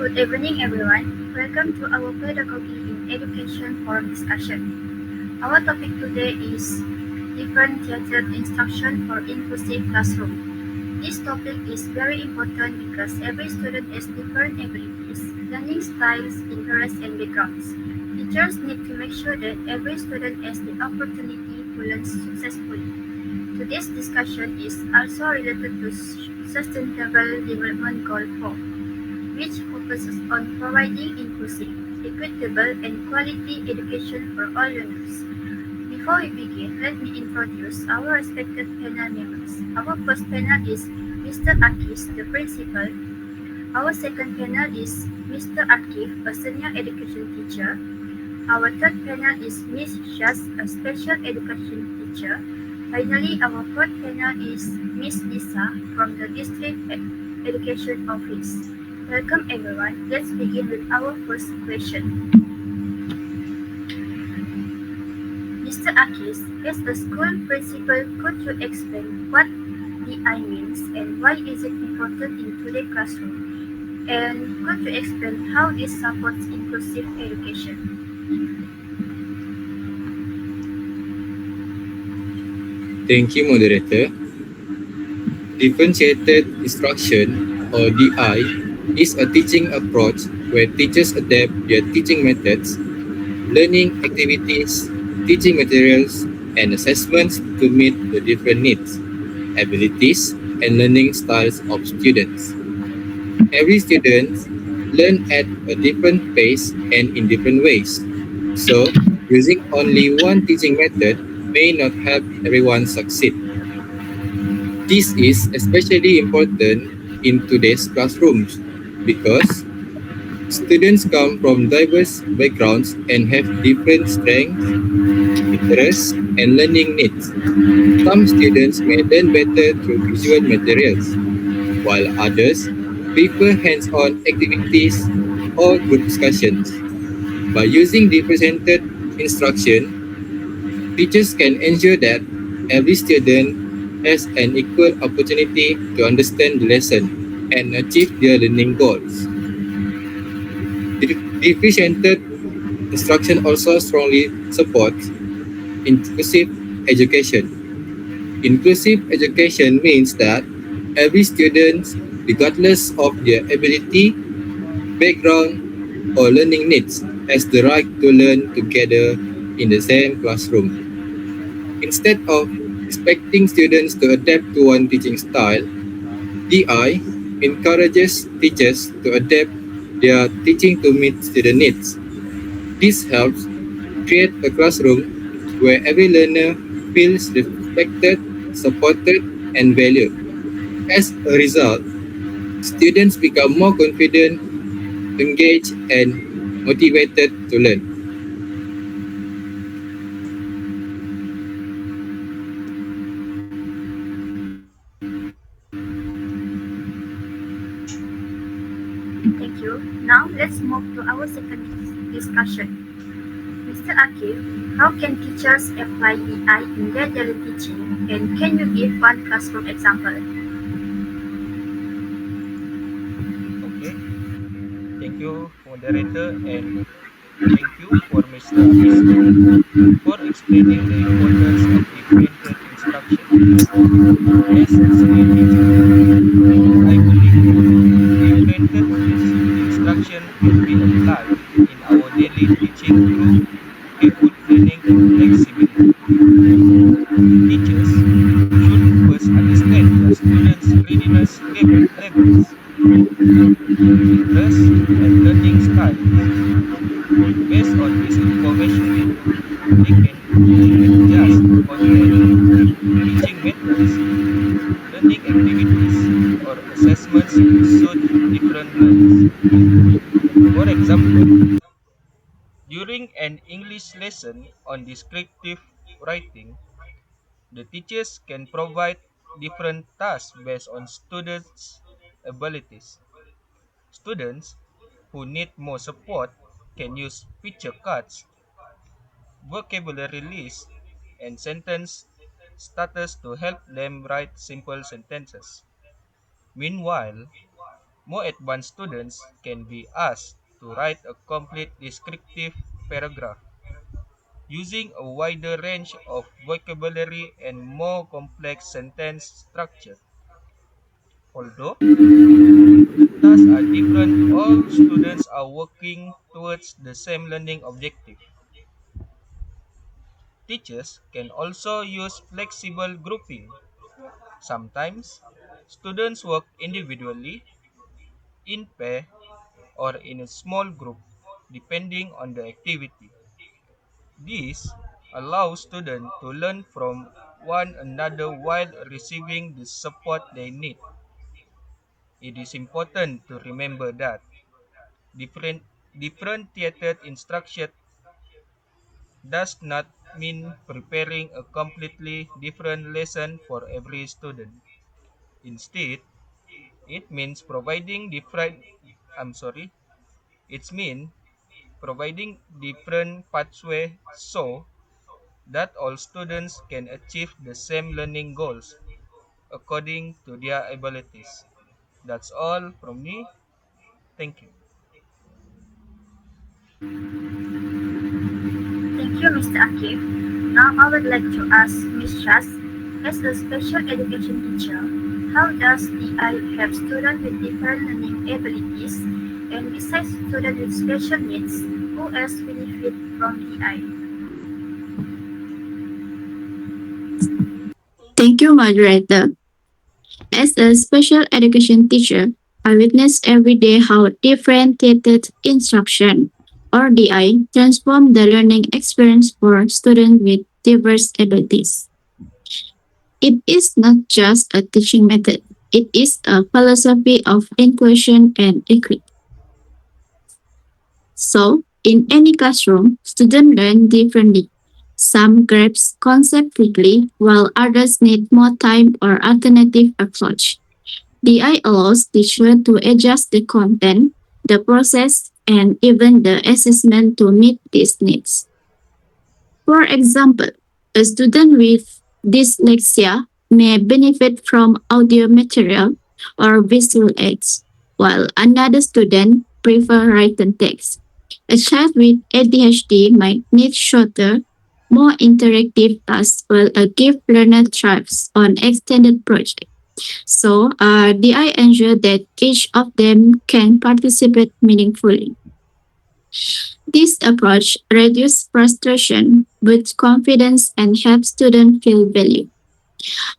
Good evening, everyone. Welcome to our Pedagogy in Education forum discussion. Our topic today is differentiated instruction for inclusive classroom. This topic is very important because every student has different abilities, learning styles, interests, and backgrounds. Teachers need to make sure that every student has the opportunity to learn successfully. Today's discussion is also related to Sustainable Development Goal 4, which focuses on providing inclusive, equitable, and quality education for all learners. Before we begin, let me introduce our respected panel members. Our first panel is Mr. Akis, the principal. Our second panel is Mr. Akif, a senior education teacher. Our third panel is Ms. Shaz, a special education teacher. Finally, our fourth panel is Ms. Lisa from the District Education Office. Welcome everyone. Let's begin with our first question. Mr. Akis, as a school principal, could you explain what DI means and why is it important in today's classroom? And could you explain how this supports inclusive education? Thank you, moderator. Differentiated instruction, or DI, is a teaching approach where teachers adapt their teaching methods, learning activities, teaching materials, and assessments to meet the different needs, abilities, and learning styles of students. Every student learn at a different pace and in different ways. So, using only one teaching method may not help everyone succeed. This is especially important in today's classrooms because students come from diverse backgrounds and have different strengths, interests, and learning needs. Some students may learn better through visual materials, while others prefer hands on activities or group discussions. By using differentiated instruction, teachers can ensure that every student has an equal opportunity to understand the lesson and achieve their learning goals. Differentiated instruction also strongly supports inclusive education. Inclusive education means that every student, regardless of their ability, background, or learning needs, has the right to learn together in the same classroom. Instead of expecting students to adapt to one teaching style, DI encourages teachers to adapt their teaching to meet student needs. This helps create a classroom where every learner feels respected, supported, and valued. As a result, students become more confident, engaged, and motivated to learn. Thank you. Now let's move to our second discussion. Mr. Akif, how can teachers apply AI in their daily teaching? And can you give one classroom example? Okay, thank you, moderator, and thank you for Mr. Akis too for explaining the importance of differentiated instruction. As a senior teacher, I believe instruction can be applied in our daily teaching through careful planning and flexibility. Teachers should first understand their students' readiness levels, interests, and learning styles. Based on this information, they can adjust content, teaching methods, learning activities, or assessments to suit different learners. For example, during an English lesson on descriptive writing, the teachers can provide different tasks based on students' abilities. Students who need more support can use picture cards, vocabulary lists, and sentence starters to help them write simple sentences. Meanwhile, More advanced students can be asked to write a complete descriptive paragraph using a wider range of vocabulary and more complex sentence structure. Although tasks are different, all students are working towards the same learning objective. Teachers can also use flexible grouping. Sometimes, students work individually, in pair, or in a small group, depending on the activity. This allows students to learn from one another while receiving the support they need. It is important to remember that different differentiated instruction does not mean preparing a completely different lesson for every student. Instead, it means providing different I'm sorry, it's mean providing different pathway so that all students can achieve the same learning goals according to their abilities. That's all from me. Thank you. Thank you, Mr. Akif. Now I would like to ask Ms. Shas, as a special education teacher, how does DI help students with different learning abilities? And besides students with special needs, who else benefit from DI? Thank you, moderator. As a special education teacher, I witness every day how differentiated instruction or DI transform the learning experience for students with diverse abilities. It is not just a teaching method. It is a philosophy of inclusion and equity. So, in any classroom, students learn differently. Some grasp concept quickly, while others need more time or alternative approach. DI allows teacher to adjust the content, the process, and even the assessment to meet these needs. For example, a student with dyslexia may benefit from audio material or visual aids, while another student prefer written text. A child with ADHD might need shorter, more interactive tasks, while a gifted learner thrives on extended projects. So, DI ensure that each of them can participate meaningfully. This approach reduces frustration, builds confidence, and helps students feel valued.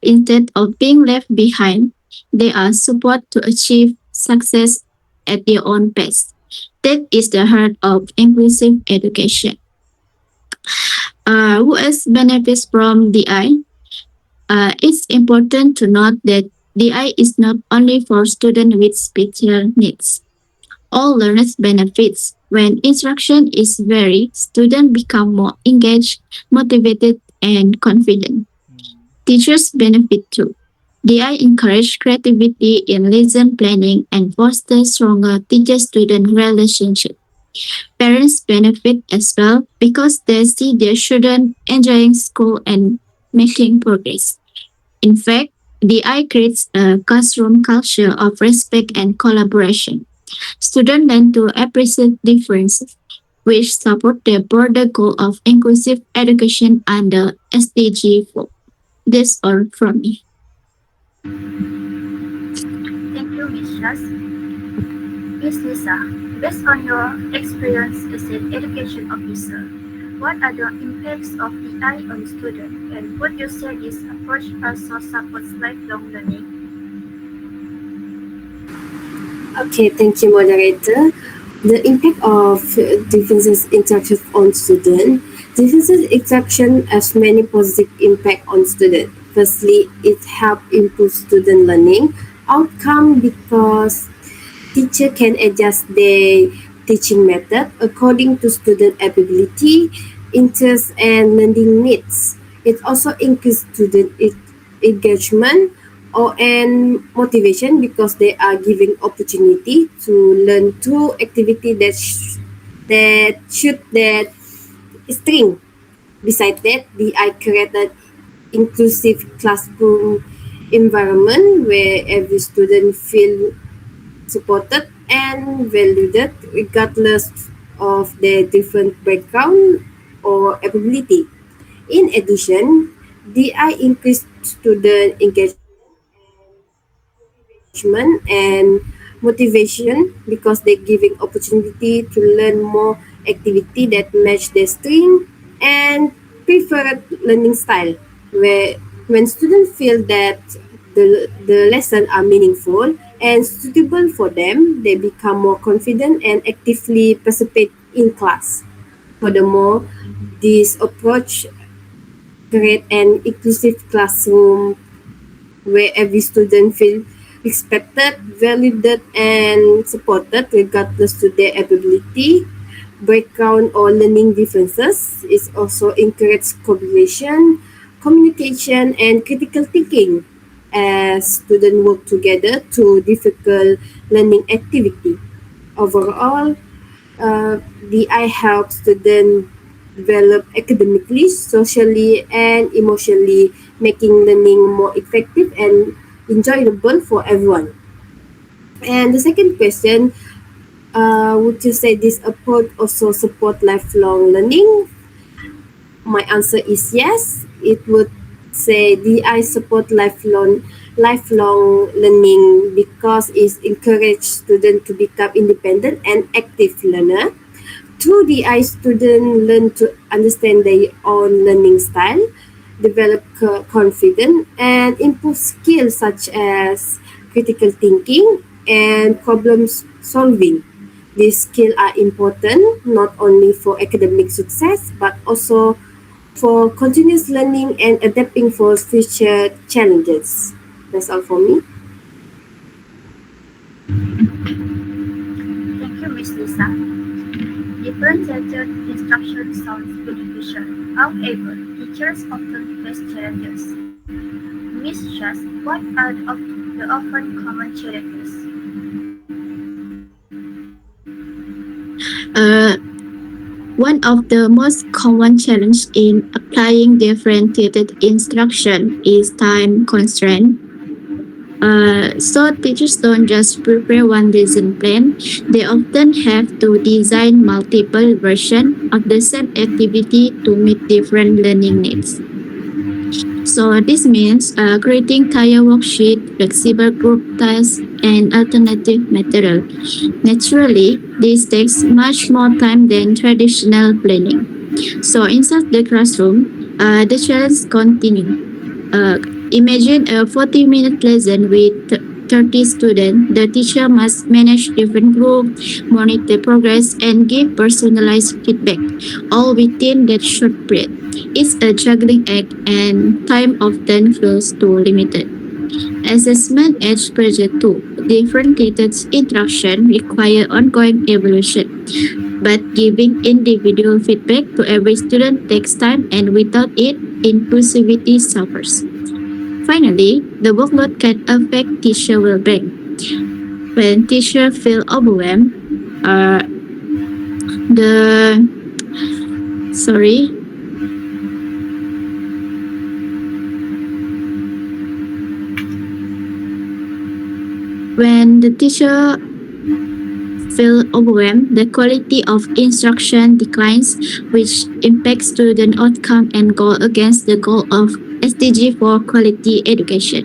Instead of being left behind, they are supported to achieve success at their own pace. That is the heart of inclusive education. Who else benefits from DI? It's important to note that DI is not only for students with special needs. All learners benefits. When instruction is varied, students become more engaged, motivated, and confident. Hmm. Teachers benefit too. DI encourage creativity in lesson planning and foster stronger teacher-student relationship. Parents benefit as well because they see their children enjoying school and making progress. In fact, DI creates a classroom culture of respect and collaboration. Students learn to appreciate differences, which support the broader goal of inclusive education under SDG 4. That's all from me. Thank you, Ms. Shas. Ms. Lisa, based on your experience as an education officer, what are the impacts of DI on students, and would you say this approach also supports lifelong learning? Okay, thank you, moderator. The impact of differences interaction on student. Differences interaction has many positive impact on student. Firstly, it help improve student learning outcome because teacher can adjust their teaching method according to student ability, interest, and learning needs. It also increases student engagement or and motivation because they are given opportunity to learn through activity that should that string. Besides that, I created inclusive classroom environment where every student feel supported and valued regardless of their different background or ability. In addition, DI increased student engagement and motivation because they're giving opportunity to learn more activity that match their strength and preferred learning style. Where when students feel that the lessons are meaningful and suitable for them, they become more confident and actively participate in class. Furthermore, this approach create an inclusive classroom where every student feels respected, valued, and supported regardless to their ability, background, or learning differences. It also encourages collaboration, communication, and critical thinking as students work together to difficult learning activity. Overall, the I help students develop academically, socially, and emotionally, making learning more effective and enjoyable for everyone. And the second question, would you say this approach also support lifelong learning? My answer is yes. It would say DI support lifelong learning because it encourages students to become independent and active learner. Through DI, students learn to understand their own learning style, develop confidence, and improve skills such as critical thinking and problem solving. These skills are important not only for academic success but also for continuous learning and adapting for future challenges. That's all for me. Thank you, Miss Lisa. Differentiated instruction sounds beneficial. However, teachers often face challenges. Miss Shas, what are the often common challenges? Uh, One of the most common challenges in applying differentiated instruction is time constraint. So teachers don't just prepare one lesson plan; they often have to design multiple versions of the same activity to meet different learning needs. So this means creating tire worksheet, flexible group tasks, and alternative material. Naturally, this takes much more time than traditional planning. So inside the classroom, the challenge continue. Uh, Imagine a 40-minute lesson with 30 students. The teacher must manage different groups, monitor progress, and give personalized feedback, all within that short period. It's a juggling act, and time often feels too limited. Assessment adds pressure too. Differentiated instruction require ongoing evaluation, but giving individual feedback to every student takes time, and without it, inclusivity suffers. Finally, the workload can affect teacher well-being. When teachers feel overwhelmed, uh, the sorry, when the teacher feel overwhelmed, the quality of instruction declines, which impacts student outcome and go against the goal of SDG for quality education.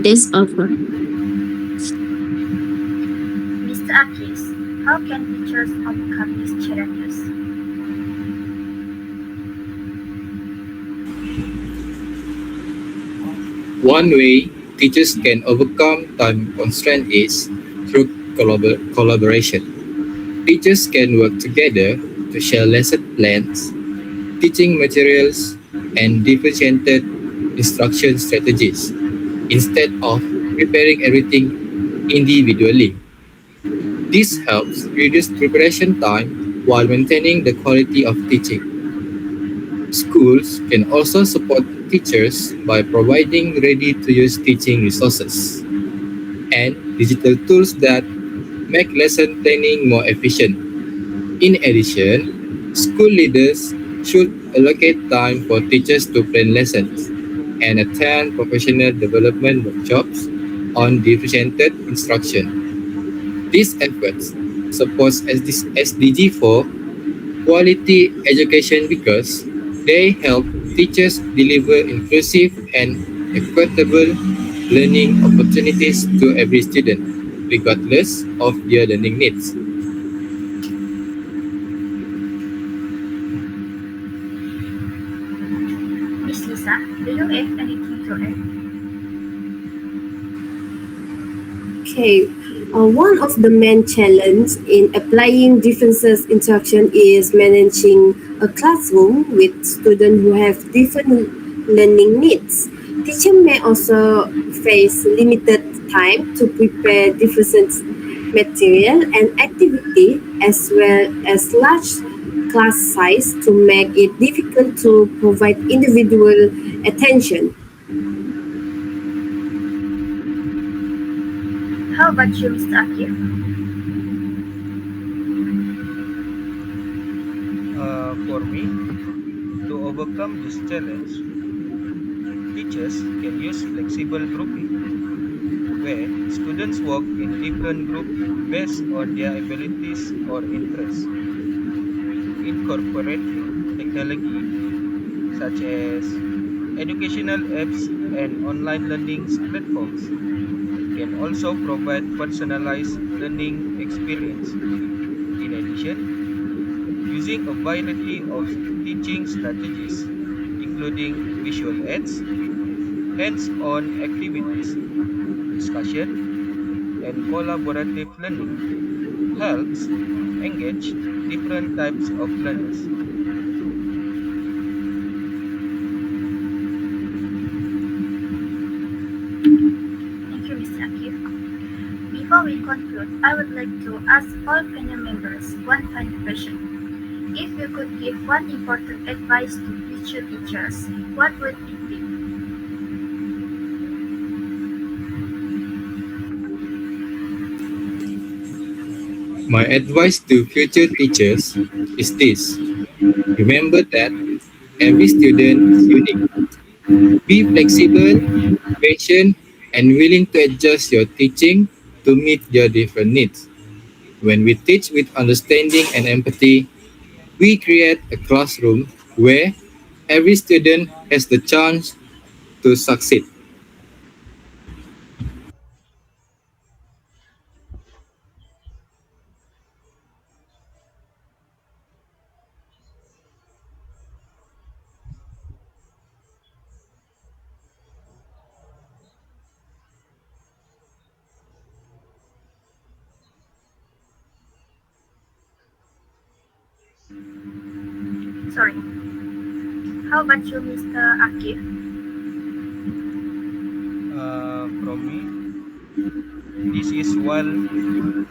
This offer. Mr. Akis, how can teachers overcome these challenges? One way teachers can overcome time constraint is through collaboration. Teachers can work together to share lesson plans, teaching materials, and differentiated instruction strategies instead of preparing everything individually. This helps reduce preparation time while maintaining the quality of teaching. Schools can also support teachers by providing ready to use teaching resources and digital tools that make lesson planning more efficient. In addition, school leaders should allocate time for teachers to plan lessons and attend professional development workshops on differentiated instruction. These efforts supports SDG 4 quality education because they help teachers deliver inclusive and equitable learning opportunities to every student, regardless of their learning needs. Miss Lisa, do you have anything to add? Okay, one of the main challenges in applying differences instruction is managing a classroom with students who have different learning needs. Teachers may also face limited time to prepare different material and activity as well as large class size to make it difficult to provide individual attention. How about you, Mr. Akif? For me, to overcome this challenge, teachers can use flexible grouping, where students work in different groups based on their abilities or interests. Incorporating technology such as educational apps and online learning platforms can also provide personalized learning experience. In addition, using a variety of teaching strategies, including visual aids, hands-on activities, discussion, and collaborative learning, helps engage different types of learners. Thank you, Mr. Akif. Before we conclude, I would like to ask all panel members one final question. If you could give one important advice to future teachers, what would it be? My advice to future teachers is this: remember that every student is unique. Be flexible, patient, and willing to adjust your teaching to meet their different needs. When we teach with understanding and empathy, we create a classroom where every student has the chance to succeed. Sorry. How about you, Mr. Akif? From me, this is one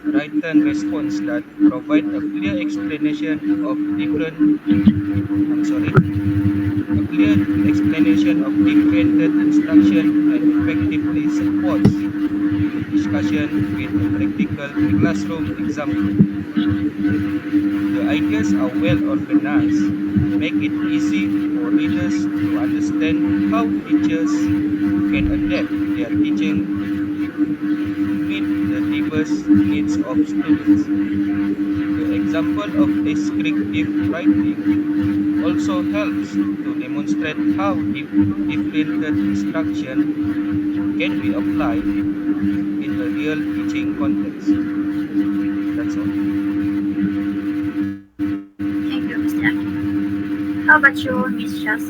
written response that provide a clear explanation of different I'm sorry, a clear explanation of differentiated instruction and effectively supports the discussion with a practical classroom example. The ideas are well organized, make it easy for readers to understand how teachers can adapt their teaching to meet the diverse needs of students. The example of descriptive writing also helps to demonstrate how differentiated instruction can be applied in a real teaching context. That's all. Thank you, Mr. Akif. How about you, Miss Shas?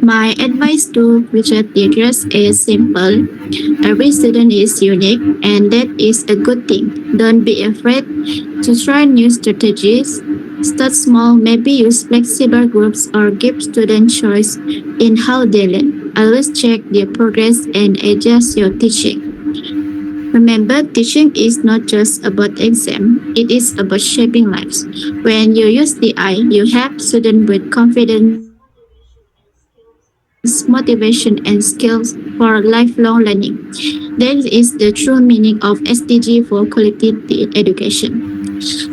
My advice to future teachers is simple. Every student is unique, and that is a good thing. Don't be afraid to try new strategies. Start small, maybe use flexible groups or give students choice in how they learn. Always check their progress and adjust your teaching. Remember, teaching is not just about exam, it is about shaping lives. When you use the I, you help students with confidence, motivation, and skills for lifelong learning. That is the true meaning of SDG for quality education.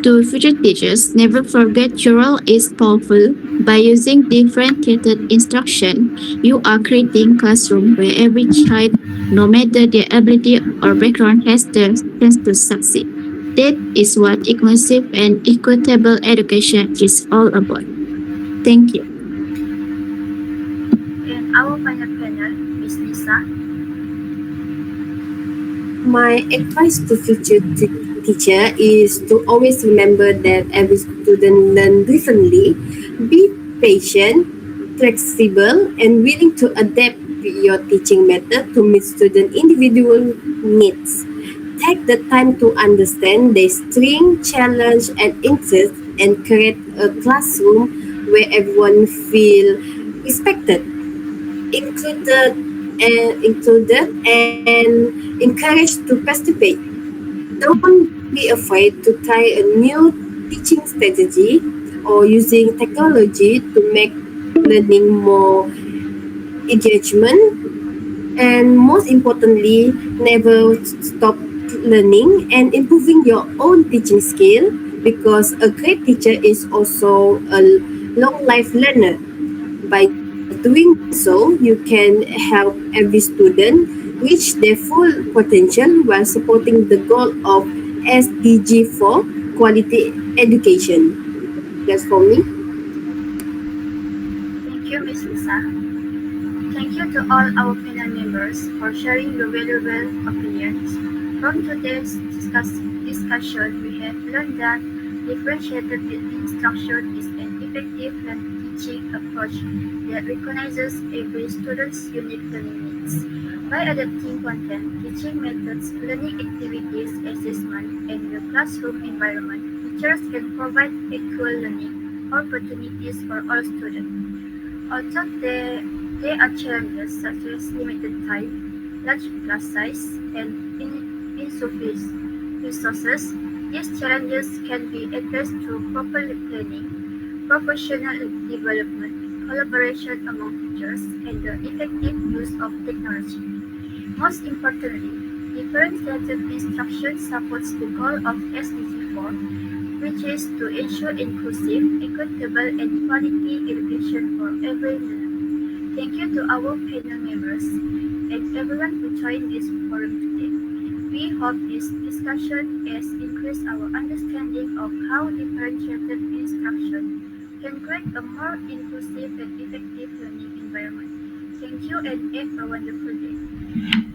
To future teachers, never forget your role is powerful. By using differentiated instruction, you are creating classroom where every child no matter their ability or background, has the chance to succeed. That is what inclusive and equitable education is all about. Thank you. And our final panel, Miss Lisa. My advice to future teacher is to always remember that every student learns differently. Be patient, flexible, and willing to adapt your teaching method to meet student individual needs. Take the time to understand their strength, challenge, and interest, and create a classroom where everyone feel respected, included and encouraged to participate. Don't be afraid to try a new teaching strategy or using technology to make learning more engagement, and most importantly, never stop learning and improving your own teaching skill, because a great teacher is also a long life learner. By doing so, you can help every student reach their full potential while supporting the goal of SDG for quality education. That's for me. Thank you, Miss Lisa. Thank you to all our panel members for sharing your valuable opinions. From today's discussion, we have learned that differentiated instruction is an effective teaching approach that recognizes every student's unique learning needs. By adapting content, teaching methods, learning activities, assessment, and the classroom environment, teachers can provide equal learning opportunities for all students. Also, there are challenges such as limited time, large class size, and insufficient resources. These challenges can be addressed through proper planning, professional development, collaboration among teachers, and the effective use of technology. Most importantly, differentiated instruction supports the goal of SDG 4, which is to ensure inclusive, equitable, and quality education for every learner. Thank you to our panel members and everyone who joined this forum today. We hope this discussion has increased our understanding of how differentiated instruction can create a more inclusive and effective learning environment. Thank you and have a wonderful day.